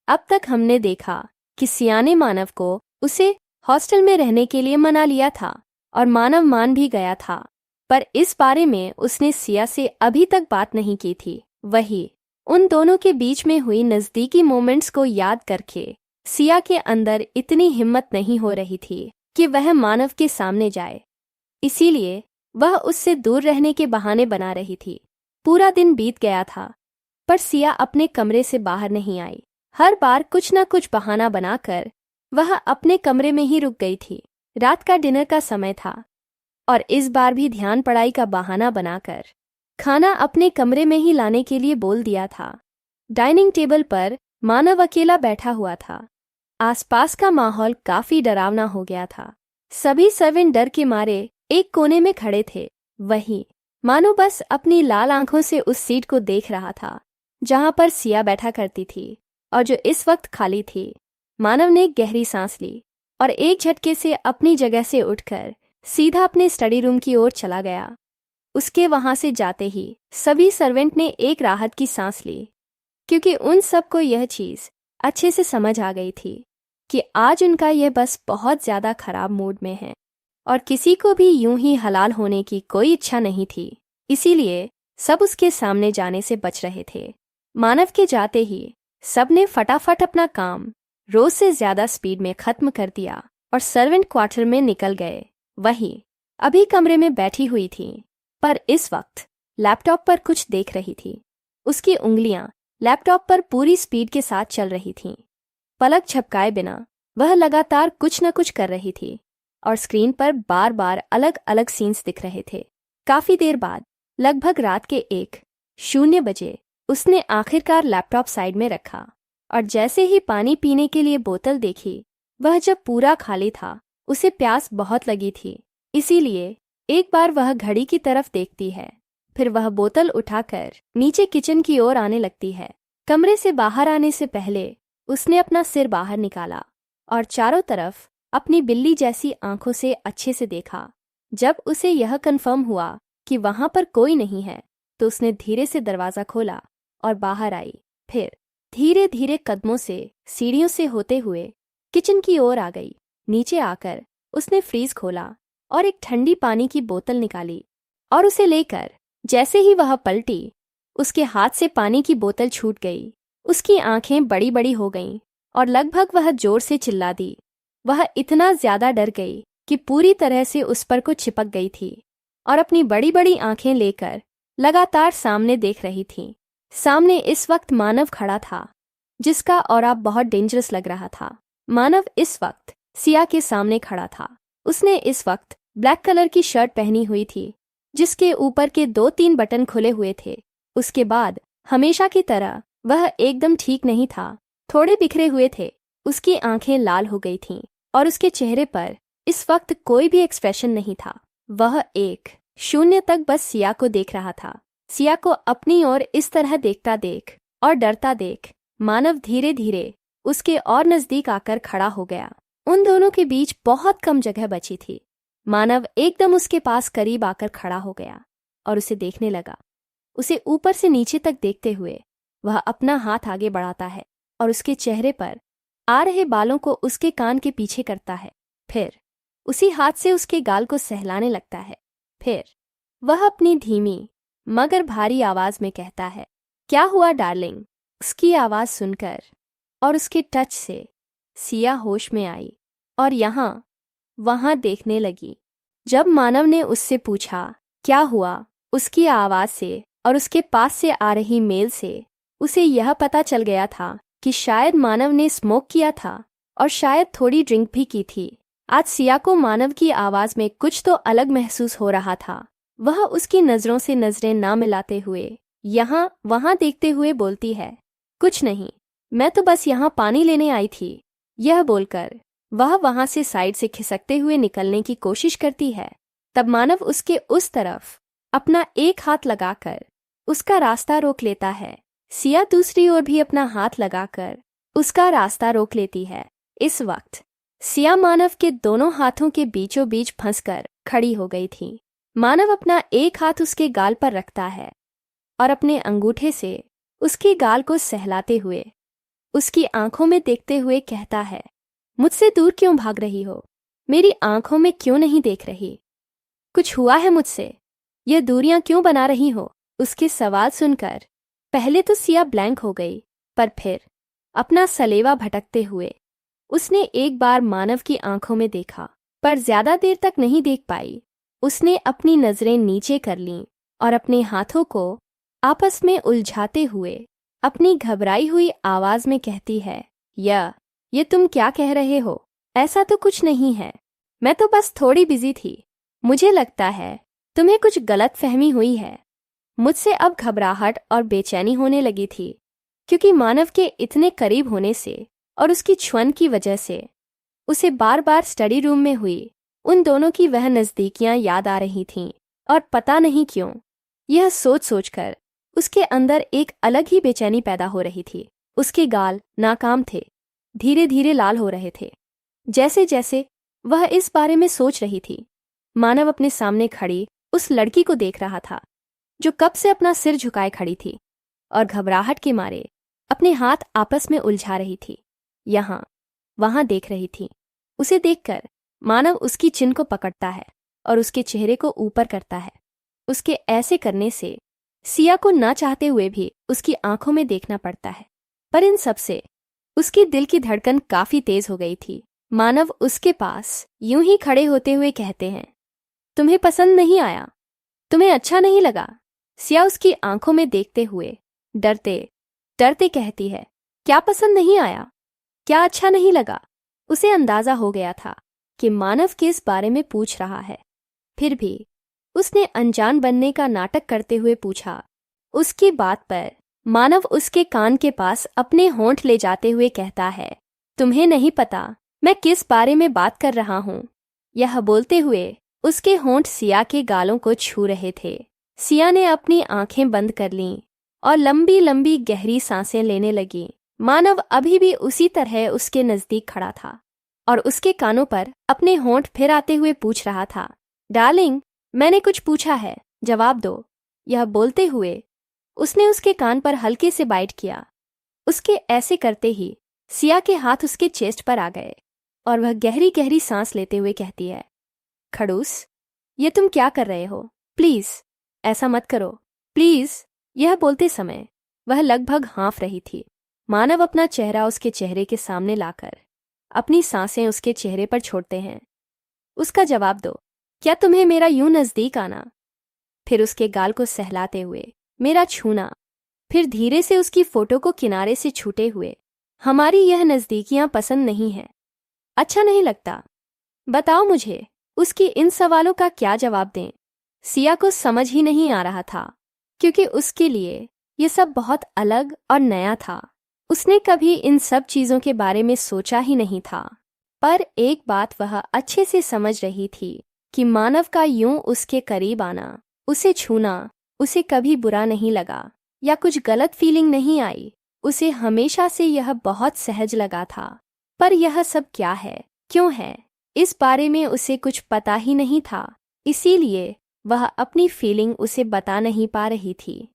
अब तक हमने देखा कि सिया ने मानव को उसे हॉस्टल में रहने के लिए मना लिया था और मानव मान भी गया था, पर इस बारे में उसने सिया से अभी तक बात नहीं की थी। वही उन दोनों के बीच में हुई नज़दीकी मोमेंट्स को याद करके सिया के अंदर इतनी हिम्मत नहीं हो रही थी कि वह मानव के सामने जाए, इसीलिए वह उससे दूर रहने के बहाने बना रही थी। पूरा दिन बीत गया था, पर सिया अपने कमरे से बाहर नहीं आई। हर बार कुछ न कुछ बहाना बनाकर वह अपने कमरे में ही रुक गई थी। रात का डिनर का समय था और इस बार भी ध्यान पढ़ाई का बहाना बनाकर खाना अपने कमरे में ही लाने के लिए बोल दिया था। डाइनिंग टेबल पर मानव अकेला बैठा हुआ था। आसपास का माहौल काफी डरावना हो गया था। सभी सर्वेंट डर के मारे एक कोने में खड़े थे। वही मानो बस अपनी लाल आंखों से उस सीट को देख रहा था जहां पर सिया बैठा करती थी और जो इस वक्त खाली थी। मानव ने एक गहरी सांस ली और एक झटके से अपनी जगह से उठकर सीधा अपने स्टडी रूम की ओर चला गया। उसके वहां से जाते ही सभी सर्वेंट ने एक राहत की सांस ली, क्योंकि उन सबको यह चीज अच्छे से समझ आ गई थी कि आज उनका यह बस बहुत ज्यादा खराब मूड में है और किसी को भी यूं ही हलाल होने की कोई इच्छा नहीं थी। इसीलिए सब उसके सामने जाने से बच रहे थे। मानव के जाते ही सबने फटाफट अपना काम रोज से ज्यादा स्पीड में खत्म कर दिया और सर्वेंट क्वार्टर में निकल गए। वही अभी कमरे में बैठी हुई थी, पर इस वक्त लैपटॉप पर कुछ देख रही थी। उसकी उंगलियां लैपटॉप पर पूरी स्पीड के साथ चल रही थीं। पलक झपकाए बिना वह लगातार कुछ न कुछ कर रही थी और स्क्रीन पर बार बार अलग अलग सीन्स दिख रहे थे। काफी देर बाद लगभग रात के 1:00 बजे उसने आखिरकार लैपटॉप साइड में रखा और जैसे ही पानी पीने के लिए बोतल देखी, वह जब पूरा खाली था, उसे प्यास बहुत लगी थी। इसीलिए एक बार वह घड़ी की तरफ देखती है, फिर वह बोतल उठाकर नीचे किचन की ओर आने लगती है। कमरे से बाहर आने से पहले उसने अपना सिर बाहर निकाला और चारों तरफ अपनी बिल्ली जैसी आंखों से अच्छे से देखा। जब उसे यह कंफर्म हुआ कि वहां पर कोई नहीं है, तो उसने धीरे से दरवाजा खोला और बाहर आई। फिर धीरे धीरे कदमों से सीढ़ियों से होते हुए किचन की ओर आ गई। नीचे आकर उसने फ्रीज खोला और एक ठंडी पानी की बोतल निकाली और उसे लेकर जैसे ही वह पलटी, उसके हाथ से पानी की बोतल छूट गई। उसकी आंखें बड़ी बड़ी हो गईं और लगभग वह जोर से चिल्ला दी। वह इतना ज्यादा डर गई कि पूरी तरह से उस पर को चिपक गई थी और अपनी बड़ी बड़ी आंखें लेकर लगातार सामने देख रही थी। सामने इस वक्त मानव खड़ा था, जिसका ऑरा बहुत डेंजरस लग रहा था। मानव इस वक्त सिया के सामने खड़ा था। उसने इस वक्त ब्लैक कलर की शर्ट पहनी हुई थी, जिसके ऊपर के 2-3 बटन खुले हुए थे। उसके बाद हमेशा की तरह वह एकदम ठीक नहीं था, थोड़े बिखरे हुए थे। उसकी आंखें लाल हो गई थीं और उसके चेहरे पर इस वक्त कोई भी एक्सप्रेशन नहीं था। वह 1:00 तक बस सिया को देख रहा था। सिया को अपनी ओर इस तरह देखता देख और डरता देख मानव धीरे धीरे उसके और नजदीक आकर खड़ा हो गया। उन दोनों के बीच बहुत कम जगह बची थी। मानव एकदम उसके पास करीब आकर खड़ा हो गया और उसे देखने लगा। उसे ऊपर से नीचे तक देखते हुए वह अपना हाथ आगे बढ़ाता है और उसके चेहरे पर आ रहे बालों को उसके कान के पीछे करता है। फिर उसी हाथ से उसके गाल को सहलाने लगता है। फिर वह अपनी धीमी मगर भारी आवाज में कहता है, क्या हुआ डार्लिंग? उसकी आवाज सुनकर और उसके टच से सिया होश में आई और यहाँ वहां देखने लगी। जब मानव ने उससे पूछा क्या हुआ, उसकी आवाज से और उसके पास से आ रही मेल से उसे यह पता चल गया था कि शायद मानव ने स्मोक किया था और शायद थोड़ी ड्रिंक भी की थी। आज सिया को मानव की आवाज में कुछ तो अलग महसूस हो रहा था। वह उसकी नजरों से नजरें ना मिलाते हुए यहाँ वहां देखते हुए बोलती है, कुछ नहीं, मैं तो बस यहाँ पानी लेने आई थी। यह बोलकर वह वहां से साइड से खिसकते हुए निकलने की कोशिश करती है। तब मानव उसके उस तरफ अपना एक हाथ लगाकर उसका रास्ता रोक लेता है। सिया दूसरी ओर भी अपना हाथ लगाकर उसका रास्ता रोक लेती है। इस वक्त सिया मानव के दोनों हाथों के बीचों बीच फंसकर खड़ी हो गई थी। मानव अपना एक हाथ उसके गाल पर रखता है और अपने अंगूठे से उसके गाल को सहलाते हुए उसकी आंखों में देखते हुए कहता है, मुझसे दूर क्यों भाग रही हो? मेरी आंखों में क्यों नहीं देख रही? कुछ हुआ है मुझसे? यह दूरियां क्यों बना रही हो? उसके सवाल सुनकर पहले तो सिया ब्लैंक हो गई, पर फिर अपना सलेवा भटकते हुए उसने एक बार मानव की आंखों में देखा, पर ज्यादा देर तक नहीं देख पाई। उसने अपनी नजरें नीचे कर लीं और अपने हाथों को आपस में उलझाते हुए अपनी घबराई हुई आवाज में कहती है, ये तुम क्या कह रहे हो? ऐसा तो कुछ नहीं है, मैं तो बस थोड़ी बिजी थी। मुझे लगता है तुम्हें कुछ गलत फहमी हुई है। मुझसे अब घबराहट और बेचैनी होने लगी थी, क्योंकि मानव के इतने करीब होने से और उसकी छुअन की वजह से उसे बार बार स्टडी रूम में हुई उन दोनों की वह नज़दीकियां याद आ रही थीं, और पता नहीं क्यों यह सोच सोचकर उसके अंदर एक अलग ही बेचैनी पैदा हो रही थी। उसके गाल नाकाम थे, धीरे धीरे लाल हो रहे थे। जैसे जैसे वह इस बारे में सोच रही थी, मानव अपने सामने खड़ी उस लड़की को देख रहा था जो कब से अपना सिर झुकाए खड़ी थी और घबराहट के मारे अपने हाथ आपस में उलझा रही थी, यहाँ वहां देख रही थी। उसे देखकर मानव उसकी चिन को पकड़ता है और उसके चेहरे को ऊपर करता है। उसके ऐसे करने से सिया को ना चाहते हुए भी उसकी आंखों में देखना पड़ता है, पर इन सब से उसकी दिल की धड़कन काफी तेज हो गई थी। मानव उसके पास यूं ही खड़े होते हुए कहते हैं, तुम्हें पसंद नहीं आया? तुम्हें अच्छा नहीं लगा? सिया उसकी आंखों में देखते हुए डरते डरते कहती है, क्या पसंद नहीं आया? क्या अच्छा नहीं लगा? उसे अंदाजा हो गया था कि मानव किस बारे में पूछ रहा है, फिर भी उसने अनजान बनने का नाटक करते हुए पूछा। उसकी बात पर मानव उसके कान के पास अपने होंठ ले जाते हुए कहता है, तुम्हें नहीं पता मैं किस बारे में बात कर रहा हूं। यह बोलते हुए उसके होंठ सिया के गालों को छू रहे थे। सिया ने अपनी आंखें बंद कर लीं और लंबी लंबी गहरी सांसें लेने लगी। मानव अभी भी उसी तरह उसके नजदीक खड़ा था और उसके कानों पर अपने होंठ फिर आते हुए पूछ रहा था, डार्लिंग, मैंने कुछ पूछा है, जवाब दो। यह बोलते हुए उसने उसके कान पर हल्के से बाइट किया। उसके ऐसे करते ही सिया के हाथ उसके चेस्ट पर आ गए और वह गहरी गहरी सांस लेते हुए कहती है, खड़ूस, ये तुम क्या कर रहे हो? प्लीज ऐसा मत करो, प्लीज। यह बोलते समय वह लगभग हाँफ रही थी। मानव अपना चेहरा उसके चेहरे के सामने लाकर अपनी सांसें उसके चेहरे पर छोड़ते हैं। उसका जवाब दो, क्या तुम्हें मेरा यूं नजदीक आना, फिर उसके गाल को सहलाते हुए मेरा छूना, फिर धीरे से उसकी फोटो को किनारे से छूटे हुए, हमारी यह नजदीकियां पसंद नहीं है, अच्छा नहीं लगता? बताओ मुझे उसकी इन सवालों का क्या जवाब दें। सिया को समझ ही नहीं आ रहा था, क्योंकि उसके लिए ये सब बहुत अलग और नया था। उसने कभी इन सब चीजों के बारे में सोचा ही नहीं था। पर एक बात वह अच्छे से समझ रही थी कि मानव का यूं उसके करीब आना, उसे छूना, उसे कभी बुरा नहीं लगा या कुछ गलत फीलिंग नहीं आई। उसे हमेशा से यह बहुत सहज लगा था। पर यह सब क्या है, क्यों है, इस बारे में उसे कुछ पता ही नहीं था। इसीलिए वह अपनी फीलिंग उसे बता नहीं पा रही थी।